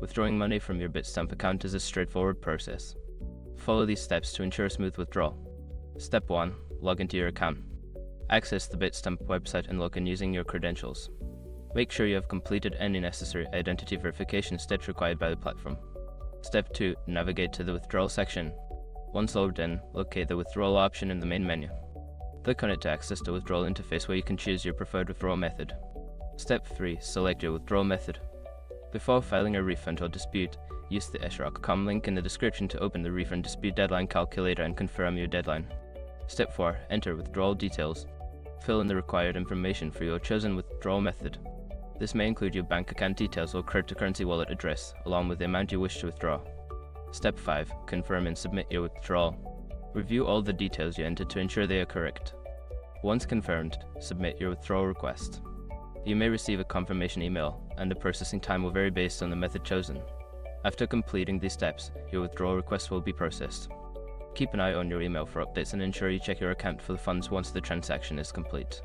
Withdrawing money from your Bitstamp account is a straightforward process. Follow these steps to ensure a smooth withdrawal. Step 1. Log into your account. Access the Bitstamp website and log in using your credentials. Make sure you have completed any necessary identity verification steps required by the platform. Step 2. Navigate to the withdrawal section. Once logged in, locate the withdrawal option in the main menu. Click on it to access the withdrawal interface where you can choose your preferred withdrawal method. Step 3. Select your withdrawal method. Before filing a refund or dispute, use the sroc.com link in the description to open the refund dispute deadline calculator and confirm your deadline. Step 4. Enter withdrawal details. Fill in the required information for your chosen withdrawal method. This may include your bank account details or cryptocurrency wallet address, along with the amount you wish to withdraw. Step 5. Confirm and submit your withdrawal. Review all the details you entered to ensure they are correct. Once confirmed, submit your withdrawal request. You may receive a confirmation email, and the processing time will vary based on the method chosen. After completing these steps, your withdrawal request will be processed. Keep an eye on your email for updates and ensure you check your account for the funds once the transaction is complete.